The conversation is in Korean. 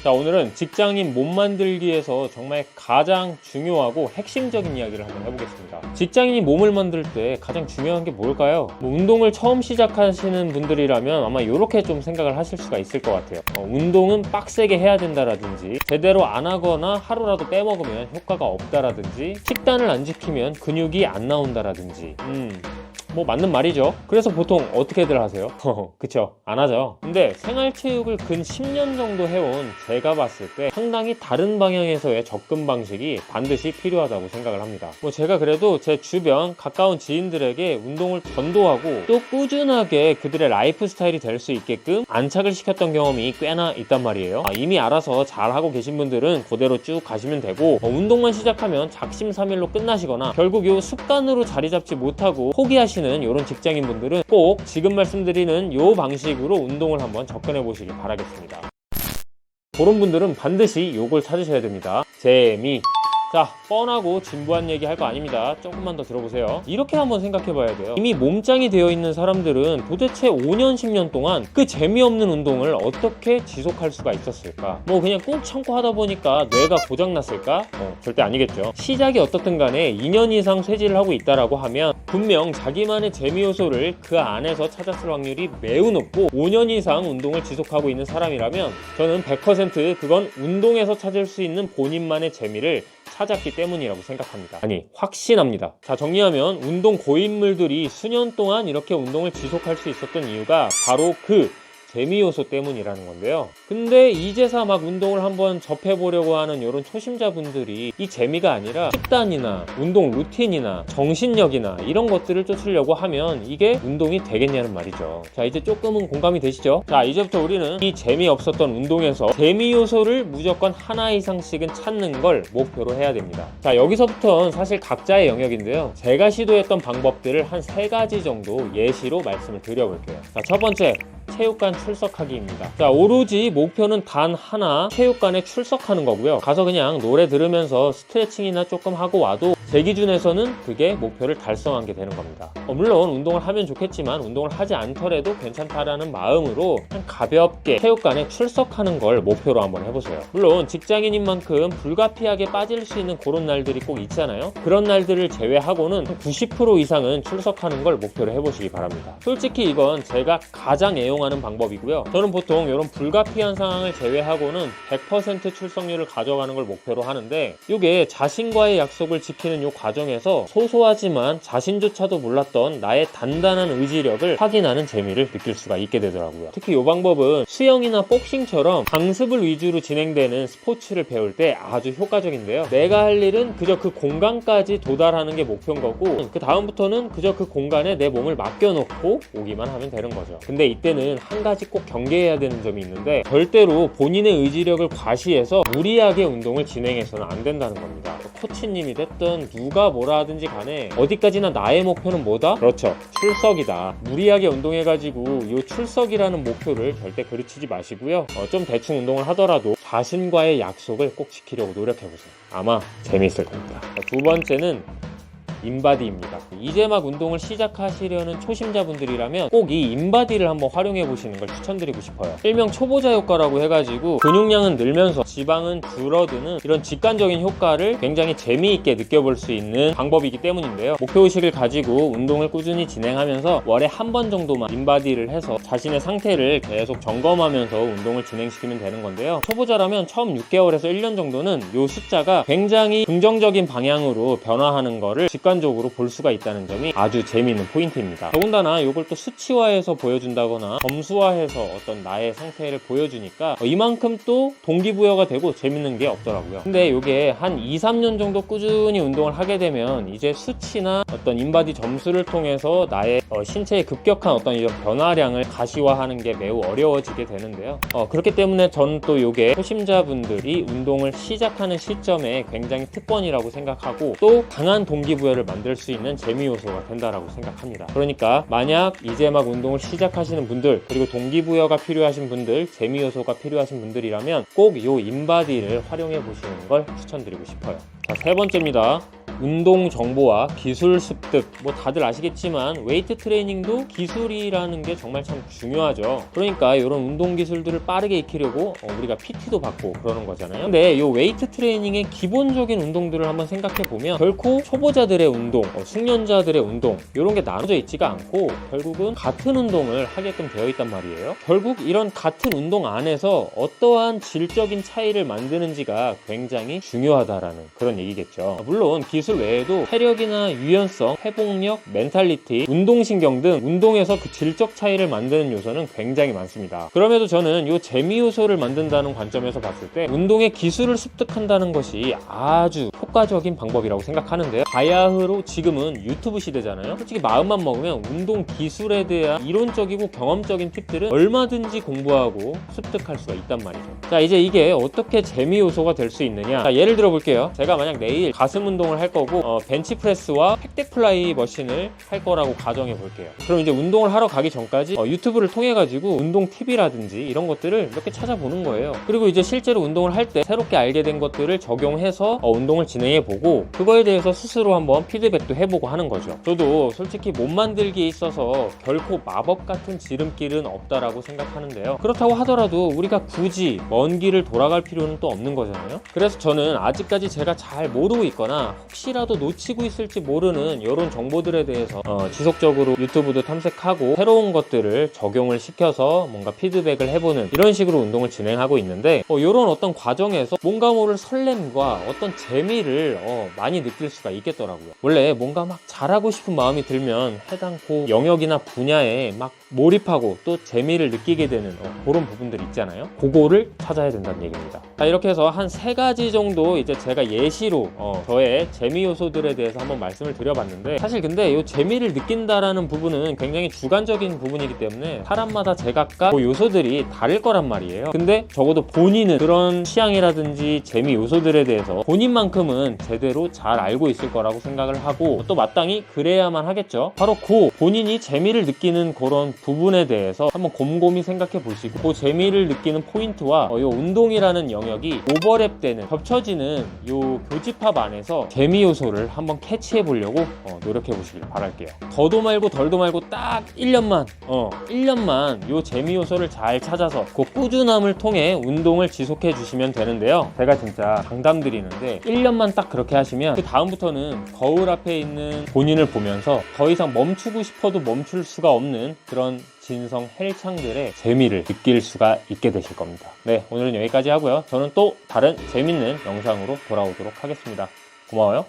자, 오늘은 직장인 몸 만들기에서 정말 가장 중요하고 핵심적인 이야기를 한번 해보겠습니다. 직장인이 몸을 만들 때 가장 중요한 게 뭘까요? 운동을 처음 시작하시는 분들이라면 아마 이렇게 좀 생각을 하실 수가 있을 것 같아요. 운동은 빡세게 해야 된다라든지, 제대로 안 하거나 하루라도 빼먹으면 효과가 없다라든지, 식단을 안 지키면 근육이 안 나온다라든지, 뭐 맞는 말이죠. 그래서 보통 어떻게들 하세요? 그쵸? 안 하죠. 근데 생활체육을 근 10년 정도 해온 제가 봤을 때 상당히 다른 방향에서의 접근 방식이 반드시 필요하다고 생각을 합니다. 뭐 제가 그래도 제 주변 가까운 지인들에게 운동을 전도하고 또 꾸준하게 그들의 라이프 스타일이 될 수 있게끔 안착을 시켰던 경험이 꽤나 있단 말이에요. 이미 알아서 잘하고 계신 분들은 그대로 쭉 가시면 되고, 운동만 시작하면 작심삼일로 끝나시거나 결국 요 습관으로 자리 잡지 못하고 포기하시는 이런 직장인 분들은 꼭 지금 말씀드리는 요 방식으로 운동을 한번 접근해 보시길 바라겠습니다. 그런 분들은 반드시 요걸 찾으셔야 됩니다. 재미. 자, 뻔하고 진부한 얘기 할 거 아닙니다. 조금만 더 들어보세요. 이렇게 한번 생각해 봐야 돼요. 이미 몸짱이 되어 있는 사람들은 도대체 5년, 10년 동안 그 재미없는 운동을 어떻게 지속할 수가 있었을까? 뭐 그냥 꾹 참고 하다 보니까 뇌가 고장났을까? 절대 아니겠죠. 시작이 어떻든 간에 2년 이상 쇠질을 하고 있다라고 하면 분명 자기만의 재미 요소를 그 안에서 찾았을 확률이 매우 높고, 5년 이상 운동을 지속하고 있는 사람이라면 저는 100% 그건 운동에서 찾을 수 있는 본인만의 재미를 찾았기 때문이라고 생각합니다. 아니, 확신합니다. 자, 정리하면 운동 고인물들이 수년 동안 이렇게 운동을 지속할 수 있었던 이유가 바로 그 재미 요소 때문이라는 건데요. 근데 이제서 막 운동을 한번 접해보려고 하는 이런 초심자분들이 이 재미가 아니라 식단이나 운동 루틴이나 정신력이나 이런 것들을 쫓으려고 하면 이게 운동이 되겠냐는 말이죠. 자, 이제 조금은 공감이 되시죠? 자, 이제부터 우리는 이 재미없었던 운동에서 재미 요소를 무조건 하나 이상씩은 찾는 걸 목표로 해야 됩니다. 자, 여기서부터는 사실 각자의 영역인데요. 제가 시도했던 방법들을 한 3가지 정도 예시로 말씀을 드려볼게요. 자, 첫 번째, 체육관 출석하기입니다. 자, 오로지 목표는 단 하나, 체육관에 출석하는 거고요. 가서 그냥 노래 들으면서 스트레칭이나 조금 하고 와도 제 기준에서는 그게 목표를 달성한 게 되는 겁니다. 물론 운동을 하면 좋겠지만 운동을 하지 않더라도 괜찮다라는 마음으로 그냥 가볍게 체육관에 출석하는 걸 목표로 한번 해보세요. 물론 직장인인 만큼 불가피하게 빠질 수 있는 그런 날들이 꼭 있잖아요. 그런 날들을 제외하고는 90% 이상은 출석하는 걸 목표로 해보시기 바랍니다. 솔직히 이건 제가 가장 애용하는 방법이고요. 저는 보통 이런 불가피한 상황을 제외하고는 100% 출석률을 가져가는 걸 목표로 하는데, 이게 자신과의 약속을 지키는 이 과정에서 소소하지만 자신조차도 몰랐던 나의 단단한 의지력을 확인하는 재미를 느낄 수가 있게 되더라고요. 특히 이 방법은 수영이나 복싱처럼 강습을 위주로 진행되는 스포츠를 배울 때 아주 효과적인데요. 내가 할 일은 그저 그 공간까지 도달하는 게 목표인 거고, 그 다음부터는 그저 그 공간에 내 몸을 맡겨놓고 오기만 하면 되는 거죠. 근데 이때는 한 가지 꼭 경계해야 되는 점이 있는데, 절대로 본인의 의지력을 과시해서 무리하게 운동을 진행해서는 안 된다는 겁니다. 코치님이 됐든 누가 뭐라 하든지 간에 어디까지나 나의 목표는 뭐다? 그렇죠, 출석이다. 무리하게 운동해가지고 이 출석이라는 목표를 절대 그르치지 마시고요. 좀 대충 운동을 하더라도 자신과의 약속을 꼭 지키려고 노력해보세요. 아마 재미있을 겁니다. 두 번째는 인바디입니다. 이제 막 운동을 시작하시려는 초심자분들이라면 꼭 이 인바디를 한번 활용해 보시는 걸 추천드리고 싶어요. 일명 초보자 효과라고 해가지고 근육량은 늘면서 지방은 줄어드는 이런 직관적인 효과를 굉장히 재미있게 느껴볼 수 있는 방법이기 때문인데요. 목표의식을 가지고 운동을 꾸준히 진행하면서 월에 한 번 정도만 인바디를 해서 자신의 상태를 계속 점검하면서 운동을 진행시키면 되는 건데요. 초보자라면 처음 6개월에서 1년 정도는 이 숫자가 굉장히 긍정적인 방향으로 변화하는 거를 직관적으로 볼 수가 있다는 점이 아주 재미있는 포인트입니다. 더군다나 이걸 또 수치화해서 보여준다거나 점수화해서 어떤 나의 상태를 보여주니까 이만큼 또 동기부여가 되고 재밌는 게 없더라고요. 근데 이게 한 2, 3년 정도 꾸준히 운동을 하게 되면 이제 수치나 어떤 인바디 점수를 통해서 나의 신체의 급격한 어떤 이런 변화량을 가시화하는 게 매우 어려워지게 되는데요. 그렇기 때문에 저는 또 이게 초심자분들이 운동을 시작하는 시점에 굉장히 특권이라고 생각하고, 또 강한 동기부여를 만들 수 있는 재미 요소가 된다라고 생각합니다. 그러니까 만약 이제 막 운동을 시작하시는 분들, 그리고 동기부여가 필요하신 분들, 재미 요소가 필요하신 분들이라면 꼭 이 인바디를 활용해 보시는 걸 추천드리고 싶어요. 자, 세 번째입니다. 운동 정보와 기술 습득, 뭐 다들 아시겠지만 웨이트 트레이닝도 기술이라는 게 정말 참 중요하죠. 그러니까 이런 운동 기술들을 빠르게 익히려고 우리가 PT도 받고 그러는 거잖아요. 근데 이 웨이트 트레이닝의 기본적인 운동들을 한번 생각해 보면 결코 초보자들의 운동, 숙련자들의 운동 이런 게 나눠져 있지가 않고 결국은 같은 운동을 하게끔 되어 있단 말이에요. 결국 이런 같은 운동 안에서 어떠한 질적인 차이를 만드는지가 굉장히 중요하다라는 그런 얘기겠죠. 물론 기술 외에도 체력이나 유연성, 회복력, 멘탈리티, 운동신경 등 운동에서 그 질적 차이를 만드는 요소는 굉장히 많습니다. 그럼에도 저는 이 재미 요소를 만든다는 관점에서 봤을 때 운동의 기술을 습득한다는 것이 아주 효과적인 방법이라고 생각하는데요. 바야흐로 지금은 유튜브 시대잖아요. 솔직히 마음만 먹으면 운동 기술에 대한 이론적이고 경험적인 팁들은 얼마든지 공부하고 습득할 수가 있단 말이죠. 자, 이제 이게 어떻게 재미 요소가 될 수 있느냐. 자, 예를 들어 볼게요. 제가 만약 내일 가슴 운동을 할 거고 벤치프레스와 팩데플라이 머신을 할 거라고 가정해 볼게요. 그럼 이제 운동을 하러 가기 전까지 유튜브를 통해 가지고 운동 팁이라든지 이런 것들을 몇 개 찾아보는 거예요. 그리고 이제 실제로 운동을 할 때 새롭게 알게 된 것들을 적용해서 운동을 진행해 보고 그거에 대해서 스스로 한번 피드백도 해보고 하는 거죠. 저도 솔직히 몸 만들기에 있어서 결코 마법 같은 지름길은 없다라고 생각하는데요. 그렇다고 하더라도 우리가 굳이 먼 길을 돌아갈 필요는 또 없는 거잖아요. 그래서 저는 아직까지 제가 잘 모르고 있거나 혹시라도 놓치고 있을지 모르는 이런 정보들에 대해서 지속적으로 유튜브도 탐색하고 새로운 것들을 적용을 시켜서 뭔가 피드백을 해보는 이런 식으로 운동을 진행하고 있는데 이런 어떤 과정에서 뭔가 모를 설렘과 어떤 재미를 많이 느낄 수가 있겠더라고요. 원래 뭔가 막 잘하고 싶은 마음이 들면 해당 그 영역이나 분야에 막 몰입하고 또 재미를 느끼게 되는 그런 부분들 있잖아요. 그거를 찾아야 된다는 얘기입니다. 자, 이렇게 해서 한 3가지 정도 이제 제가 예시로 저의 재미 요소들에 대해서 한번 말씀을 드려봤는데 사실 근데 이 재미를 느낀다라는 부분은 굉장히 주관적인 부분이기 때문에 사람마다 제각각 그 요소들이 다를 거란 말이에요. 근데 적어도 본인은 그런 취향이라든지 재미 요소들에 대해서 본인만큼은 제대로 잘 알고 있을 거라고 생각을 하고 또 마땅히 그래야만 하겠죠. 바로 그 본인이 재미를 느끼는 그런 부분에 대해서 한번 곰곰이 생각해 보시고 그 재미를 느끼는 포인트와 이 운동이라는 영역이 오버랩되는 겹쳐지는 이 교집합 안에서 재미 요소를 한번 캐치해 보려고 노력해 보시길 바랄게요. 더도 말고 덜도 말고 딱 1년만 이 재미 요소를 잘 찾아서 그 꾸준함을 통해 운동을 지속해 주시면 되는데요. 제가 진짜 장담드리는데 1년만 딱 그렇게 하시면 그 다음부터는 거울 앞에 있는 본인을 보면서 더 이상 멈추고 싶어도 멈출 수가 없는 그런 진성 헬창들의 재미를 느낄 수가 있게 되실 겁니다. 네, 오늘은 여기까지 하고요. 저는 또 다른 재밌는 영상으로 돌아오도록 하겠습니다. 고마워요.